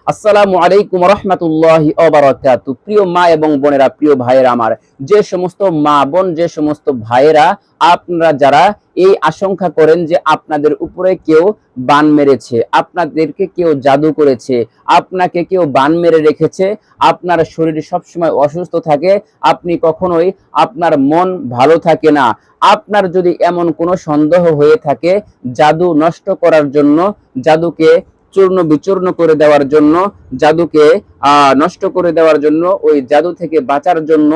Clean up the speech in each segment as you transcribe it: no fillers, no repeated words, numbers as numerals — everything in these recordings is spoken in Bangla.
আসসালামু আলাইকুম রহমতুল্লাহি ওয়া বারাকাতুহু। প্রিয় মা এবং বোনেরা, প্রিয় ভাইয়েরা আমার, যে সমস্ত মা বোন, যে সমস্ত ভাইয়েরা আপনারা যারা এই আশঙ্কা করেন যে আপনাদের উপরে কেউ বান মেরেছে, আপনাদেরকে কেউ জাদু করেছে, আপনাকে কেউ বান মেরে রেখেছে, আপনার শরীর সবসময় অসুস্থ থাকে, আপনি কখনোই আপনার মন ভালো থাকে না, আপনার যদি এমন কোনো সন্দেহ হয়ে থাকে, জাদু নষ্ট করার জন্য, জাদুকে চূর্ণ বিচূর্ণ করে দেওয়ার জন্য, জাদুকে নষ্ট করে দেওয়ার জন্য, ওই জাদু থেকে বাঁচার জন্য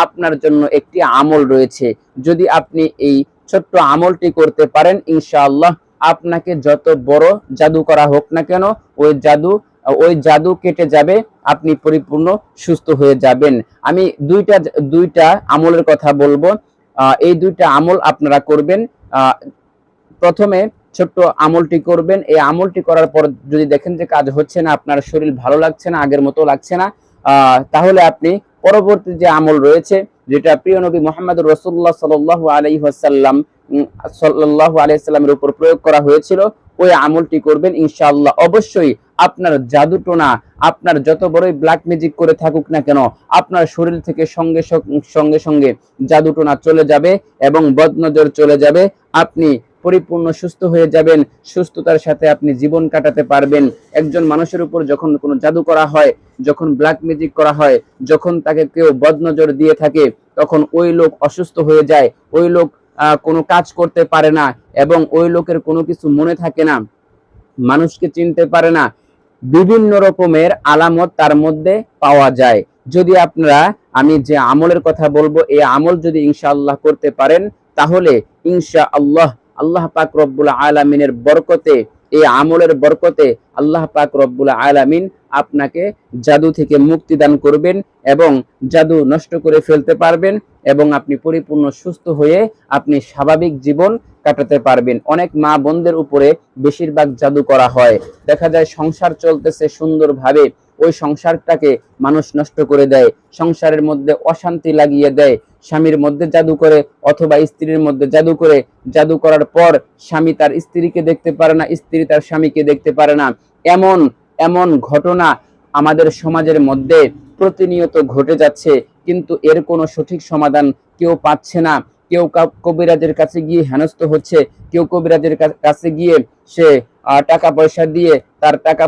আপনার জন্য একটি আমল রয়েছে। যদি আপনি এই ছোট্ট আমলটি করতে পারেন, ইনশাআল্লাহ আপনাকে যত বড় জাদু করা হোক না কেন, ওই জাদু কেটে যাবে, আপনি পরিপূর্ণ সুস্থ হয়ে যাবেন। আমি দুইটা আমলের কথা বলবো। এই দুইটা আমল আপনারা করবেন। প্রথমে ছোট্ট আমলটি করবেন। এই আমলটি করার পর যদি দেখেন যে কাজ হচ্ছে না, আপনার শরীর ভালো লাগছে না, আগের মতো লাগছে না, তাহলে আপনি পরবর্তী যে আমল রয়েছে, যেটা প্রিয় নবী মুহাম্মদুর রাসূলুল্লাহ সাল্লাল্লাহু আলাইহি ওয়াসাল্লামের উপর প্রয়োগ করা হয়েছিল, ওই আমলটি করবেন ইনশাআল্লাহ। অবশ্যই আপনার জাদুটোনা, আপনার যত বড়ই ব্ল্যাক ম্যাজিক করে থাকুক না কেন, আপনার শরীর থেকে সঙ্গে সঙ্গে সঙ্গে জাদুটোনা চলে যাবে এবং বদনজর চলে যাবে। আপনি পরিপূর্ণ সুস্থ হয়ে যাবেন। সুস্থতার সাথে আপনি জীবন কাটাতে পারবেন। একজন মানুষের উপর যখন কোনো জাদু করা হয়, যখন ব্ল্যাক ম্যাজিক করা হয়, যখন তাকে কেউ বদনজর দিয়ে থাকে, তখন ওই লোক অসুস্থ হয়ে যায়, ওই লোক কোনো কাজ করতে পারে না এবং ওই লোকের কোনো কিছু মনে থাকে না, মানুষকে চিনতে পারে না। বিভিন্ন রকমের আলামত তার মধ্যে পাওয়া যায়। যদি আপনারা, আমি যে আমলের কথা বলবো, এই আমল যদি ইনশাআল্লাহ করতে পারেন, তাহলে ইনশাআল্লাহ আল্লাহ পাক রব্বুল আলামিনের বরকতে, এই আমলের বরকতে আল্লাহ পাক রব্বুল আলামিন আপনাকে জাদু থেকে মুক্তি দান করবেন এবং জাদু নষ্ট করে ফেলতে পারবেন এবং আপনি পরিপূর্ণ সুস্থ হয়ে আপনি স্বাভাবিক জীবন কাটাতে পারবেন। অনেক মা বোনদের উপরে বেশিরভাগ জাদু করা হয়, দেখা যায় সংসার চলতেছে সুন্দরভাবে, ওই সংসারটাকে মানুষ নষ্ট করে দেয়, সংসারের মধ্যে অশান্তি লাগিয়ে দেয়, স্বামীর মধ্যে জাদু করে অথবা স্ত্রীর মধ্যে জাদু করে, জাদু করার পর স্বামী তার স্ত্রীকে দেখতে পারে না, স্ত্রী তার স্বামীকে দেখতে পারে না। এমন এমন ঘটনা আমাদের সমাজের মধ্যে প্রতিনিয়ত ঘটে যাচ্ছে, কিন্তু এর কোনো সঠিক সমাধান কেউ পাচ্ছে না। কেউ কবিরাজের কাছে গিয়ে হেনস্থ হচ্ছে, কেউ কবিরাজের কাছে গিয়ে সে টাকা পয়সা দিয়ে, তার টাকা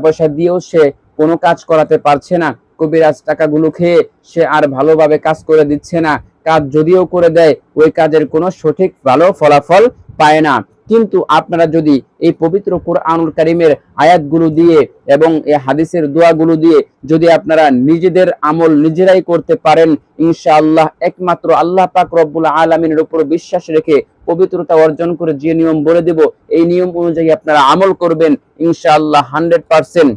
পয়সা দিয়েও সে কোনো কাজ করাতে পারছে না। কবিরাজ টাকাগুলো খেয়ে সে আর ভালোভাবে কাজ করে দিচ্ছে না। কাজ যদিও করে দেয়, ওই কাজের কোনো সঠিক ভালো ফলাফল পায় না। কিন্তু আপনারা যদি এই পবিত্র কুরআনুল কারীমের আয়াতগুলো দিয়ে এবং এই হাদিসের দোয়াগুলো দিয়ে যদি আপনারা নিজেদের আমল নিজেরাই করতে পারেন, ইনশাআল্লাহ একমাত্র আল্লাহ পাক রব্বুল আলামিনের উপর বিশ্বাস রেখে, পবিত্রতা অর্জন করে যে নিয়ম বলে দেব, এই নিয়ম অনুযায়ী আপনারা আমল করবেন, ইনশাআল্লাহ 100%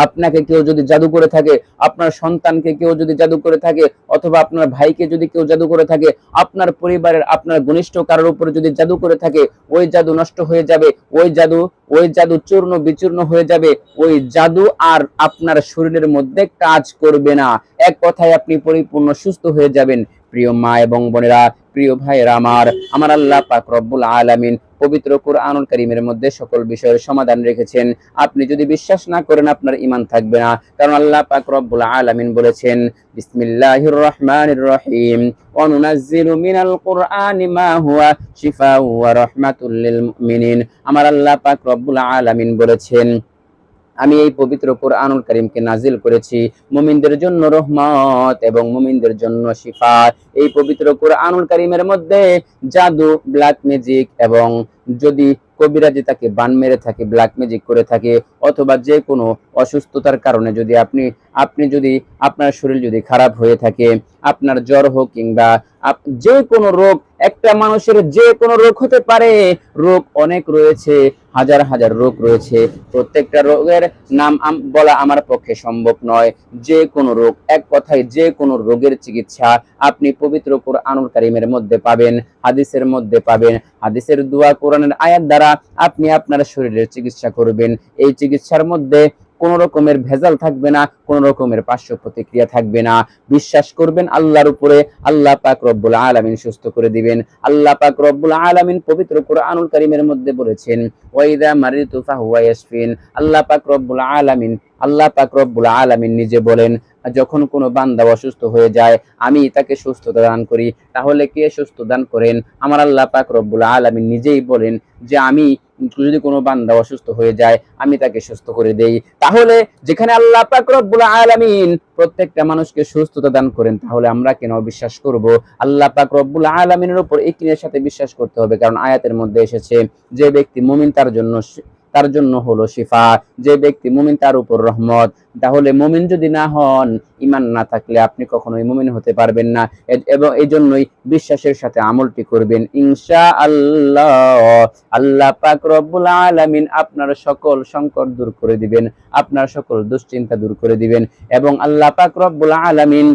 আপনাকে কেউ যদি জাদু করে থাকে, আপনার সন্তানকে কেউ যদি জাদু করে থাকে, অথবা আপনার ভাইকে যদি কেউ জাদু করে থাকে, আপনার পরিবারের আপনার ঘনিষ্ঠ কারোর উপরে যদি জাদু করে থাকে, ওই জাদু নষ্ট হয়ে যাবে, ওই জাদু চূর্ণ বিচূর্ণ হয়ে যাবে, ওই জাদু আর আপনার শরীরের মধ্যে কাজ করবে না। এক কথায় আপনি পরিপূর্ণ সুস্থ হয়ে যাবেন। প্রিয় মা এবং বোনেরা, প্রিয় ভাইয়েরা আমার আল্লাহ পাক রব্বুল আলামিন পবিত্র কুরআনুল কারীমের মধ্যে সকল বিষয়ের সমাধান রেখেছেন। আপনি যদি বিশ্বাস না করেন, আপনার ঈমান থাকবে না। কারণ আল্লাহ পাক রব্বুল আলামিন বলেছেন, বিসমিল্লাহির রহমানির রহিম, ওয়া নুনাজ্জিলু মিনাল কুরআনি মা হুয়া শিফাউ ওয়া রাহমাতুল লিল মুমিনিন। আমার আল্লাহ পাক রব্বুল আলামিন বলেছেন, আমি এই পবিত্র কুরআনুল কারীমকে নাজিল করেছি মুমিনদের জন্য রহমত এবং মুমিনদের জন্য শিফা। এই পবিত্র কুরআনুল কারীমের মধ্যে জাদু, ব্ল্যাক ম্যাজিক এবং যদি কবিরাজি তাকে বান মেরে থাকে, ব্ল্যাক ম্যাজিক করে থাকে, অথবা যে কোনো অসুস্থতার কারণে যদি আপনি যদি আপনার শরীর যদি খারাপ হয়ে থাকে, আপনার জ্বর হোক কিংবা যে কোনো রোগ, একটা মানুষের যে কোনো রোগ হতে পারে, রোগ অনেক রয়েছে, হাজার হাজার রোগ রয়েছে, প্রত্যেকটা রোগের নাম বলা আমার পক্ষে সম্ভব নয়। যে কোনো রোগ, এক কথায় যে কোনো রোগের চিকিৎসা আপনি পবিত্র কুরআনুল কারীমের মধ্যে পাবেন, হাদিসের মধ্যে পাবেন। হাদিসের দোয়া, কোরআনের আয়াত দ্বারা আপনি আপনার শরীরের চিকিৎসা করবেন। এই চিকিৎসার মধ্যে কোনো রকমের ভেজাল থাকবে না, কোনো রকমের পার্শ্ব প্রতিক্রিয়া থাকবে না। বিশ্বাস করবেন আল্লাহর উপরে, আল্লাহ পাক রব্বুল আলামিন সুস্থ করে দিবেন। আল্লাহ পাক রব্বুল আলামিন পবিত্র কোরআনুল কারীমের মধ্যে বলেছেন, ওয়াইদা মারিতু ফাহুয়া ইয়াশফিন। আল্লাহ পাক রব্বুল আলামিন নিজে বলেন, যখন কোনো বান্দা অসুস্থ হয়ে যায় আমি তাকে সুস্থতা দান করি। তাহলে কে সুস্থ দান করেন? আমার আল্লাহ পাক রব্বুল আলামিন নিজেই বলেন যে আমি যদি কোনো বান্দা অসুস্থ হয়ে যায় আমি তাকে সুস্থ করে দেই। তাহলে যেখানে আল্লাহ পাক রব্বুল আলামিন প্রত্যেকটা মানুষকে সুস্থতা দান করেন, তাহলে আমরা কেন বিশ্বাস করব? আল্লাহ পাক রব্বুল আলামিনের উপর ইকিনের সাথে বিশ্বাস করতে হবে, কারণ আয়াতের মধ্যে এসেছে যে ব্যক্তি মুমিন তার জন্য হলো শিফা, যে ব্যক্তি মুমিন তার উপর রহমত। তাহলে মুমিন যদি না হন, ঈমান না থাকলে আপনি কখনোই মুমিন হতে পারবেন না। এবং এই জন্যই বিশ্বাসের সাথে আমলটি করবেন ইনশাআল্লাহ। আল্লাহ পাক রব্বুল আলামিন আপনার সকল সংকট দূর করে দিবেন, আপনার সকল দুশ্চিন্তা দূর করে দিবেন। এবং আল্লাহ পাক রব্বুল আলামিন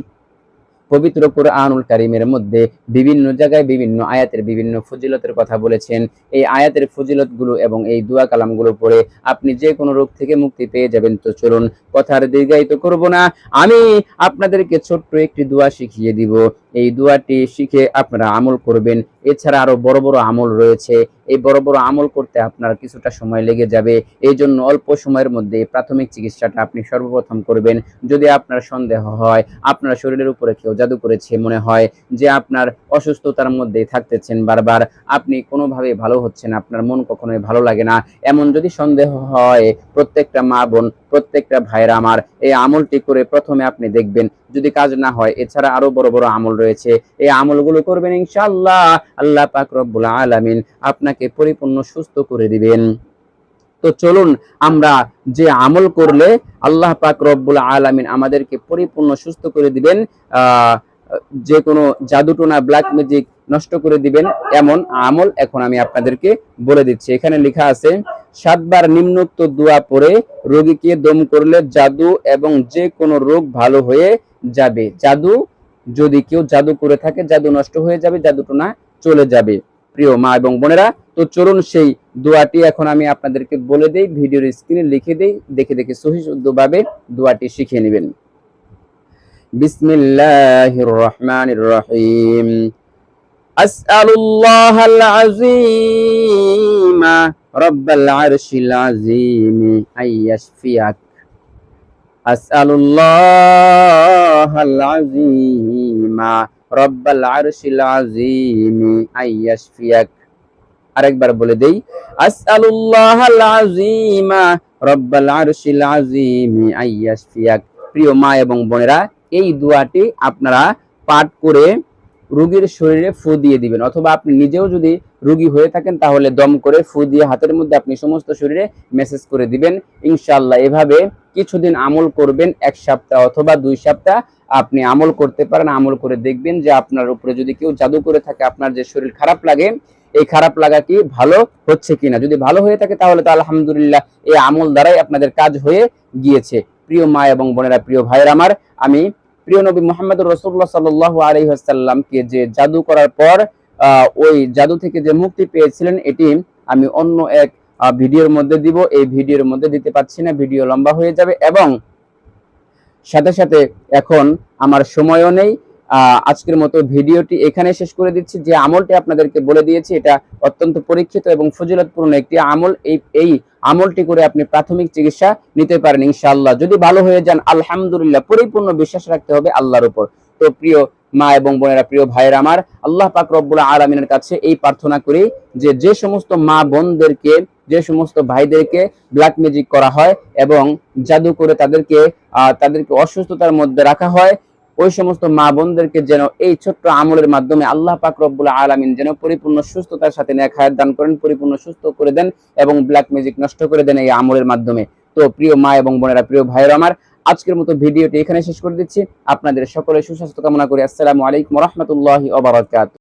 পবিত্র কোরআনুল কারীমের মধ্যে বিভিন্ন জায়গায় বিভিন্ন আয়াতের বিভিন্ন ফজিলতের কথা বলেছেন। এই আয়াতের ফজিলতগুলো এবং এই দোয়া কালামগুলো পড়ে আপনি যে কোনো রোগ থেকে মুক্তি পেয়ে যাবেন। তো চলুন কথার দীর্ঘায়িত করব না, আমি আপনাদেরকে ছোট্ট একটি দোয়া শিখিয়ে দিব। এই দোয়াটি শিখে আপনারা আমল করবেন। এছাড়া আরো বড় বড় আমল রয়েছে, এই বড় বড় আমল করতে আপনার কিছুটা সময় লেগে যাবে। এই জন্য অল্প সময়ের মধ্যে প্রাথমিক চিকিৎসাটা আপনি সর্বপ্রথম করবেন। যদি আপনার সন্দেহ হয় আপনার শরীরের উপরে কেউ জাদু করেছে, মনে হয় যে আপনার অসুস্থতার মধ্যেই থাকতেছেন বারবার, আপনি কোনোভাবে ভালো হচ্ছেন, আপনার মন কখনোই ভালো লাগে না, এমন যদি সন্দেহ হয়, প্রত্যেকটা মা বোন, প্রত্যেকটা ভাইরা আমার, এই আমলটি করে প্রথমে আপনি দেখবেন। যদি কাজ না হয়, এছাড়া আরো বড় বড় আমল রয়েছে, এই আমলগুলো করবেন ইনশাআল্লাহ। আল্লাহ পাক রব্বুল আলামিন আপনাকে পরিপূর্ণ সুস্থ করে দিবেন। তো চলুন আমরা যে আমল করলে আল্লাহ পাক রব্বুল আলামিন আমাদেরকে পরিপূর্ণ সুস্থ করে দিবেন, যে কোনো জাদুটোনা ব্ল্যাক ম্যাজিক নষ্ট করে দিবেন, এমন আমল এখন আমি আপনাদেরকে বলে দিচ্ছি। এখানে লেখা আছে, 7 বার নিম্নোক্ত দোয়া পড়ে রোগীকে দম করলে জাদু এবং যে কোনো রোগ ভালো হয়ে যাবে। জাদু, যদি কেউ জাদু করে থাকে, জাদু নষ্ট হয়ে যাবে, জাদুটোনা চলে যাবে। প্রিয় মা এবং বোনেরা, তো চলুন সেই দোয়াটি এখন আমি আপনাদেরকে বলে দেই, ভিডিওর স্ক্রিনে লিখে দেই, দেখে দেখে সহিহ শুদ্ধভাবে দোয়াটি শিখে নেবেন। বিসমিল্লাহির রহমানির রহিম। আসআলুল্লাহাল আযীম রাব্বাল আরশিল আযীম আইয়াশফিয়াক। আসআলুল্লাহাল আযীম রাব্বাল আরশিল আযীম আইয়াশফিয়াক। আরেকবার বলে দেই, আসআলুল্লাহাল আযীম রাব্বাল আরশিল আযীম আইয়াশফিয়াক। প্রিয় মা এবং বোনেরা, এই দোয়াটি আপনারা পাঠ করে রোগীর শরীরে ফু দিয়ে দিবেন, অথবা আপনি নিজেও যদি রোগী হয়ে থাকেন তাহলে দম করে ফু দিয়ে হাতের মধ্যে আপনি সমস্ত শরীরে মেসেজ করে দিবেন ইনশাআল্লাহ। এভাবে কিছুদিন আমল করবেন, 1 সপ্তাহ অথবা 2 সপ্তাহ আপনি আমল করতে পারেন। আমল করে দেখবেন যে আপনার উপরে যদি কেউ জাদু করে থাকে, আপনার যে শরীর খারাপ লাগে, এই খারাপ লাগা কি ভালো হচ্ছে কিনা। যদি ভালো হয়ে থাকে তাহলে তো আলহামদুলিল্লাহ, এই আমল দ্বারাই আপনাদের কাজ হয়ে গিয়েছে। প্রিয় মা এবং বোনেরা, প্রিয় ভাইয়ের আমার, আমি প্রিয় নবী মুহাম্মদুর রাসূলুল্লাহ সাল্লাল্লাহু আলাইহি ওয়াসাল্লামকে যে জাদু করার পর ওই জাদু থেকে যে মুক্তি পেয়েছিলেন, এটি আমি অন্য এক ভিডিওর মধ্যে দিব। এই ভিডিওর মধ্যে দিতে পারছি না, ভিডিও লম্বা হয়ে যাবে, এবং সাথে সাথে এখন আমার সময়ও নেই। আজকের মতো ভিডিওটি এখানে শেষ করে দিচ্ছি। যে আমলটি আপনাদেরকে বলে দিয়েছি, এটা অত্যন্ত পরীক্ষিত এবং ফজিলতপূর্ণ একটি আমল। এই আমলটি করে আপনি প্রাথমিক চিকিৎসা নিতে পারেন ইনশাআল্লাহ। যদি ভালো হয়ে যান আলহামদুলিল্লাহ, পরিপূর্ণ বিশ্বাস রাখতে হবে আল্লাহর উপর। তো প্রিয় মা এবং বোনেরা, প্রিয় ভাইয়েরা আমার, আল্লাহ পাক রব্বুল আলামিনের কাছে এই প্রার্থনা করি যে সমস্ত মা বোনদেরকে, যে সমস্ত ভাইদেরকে ব্ল্যাক ম্যাজিক করা হয় এবং জাদু করে তাদেরকে অসুস্থতার মধ্যে রাখা হয়, ওই সমস্ত মা বোনদেরকে যেন এই ছোট্ট আমলের মাধ্যমে আল্লাহ পাক রব্বুল আলামিন যেন পরিপূর্ণ সুস্থতার সাথে নেক হায়াত দান করেন, পরিপূর্ণ সুস্থ করে দেন এবং ব্ল্যাক ম্যাজিক নষ্ট করে দেন এই আমলের মাধ্যমে। তো প্রিয় মা এবং বোনেরা, প্রিয় ভাইরা আমার, আজকের মতো ভিডিওটি এখানে শেষ করে দিচ্ছি। আপনাদের সকলের সুস্বাস্থ্য কামনা করি। আসসালামু আলাইকুম ওয়া রাহমাতুল্লাহি ওয়া বারাকাতুহু।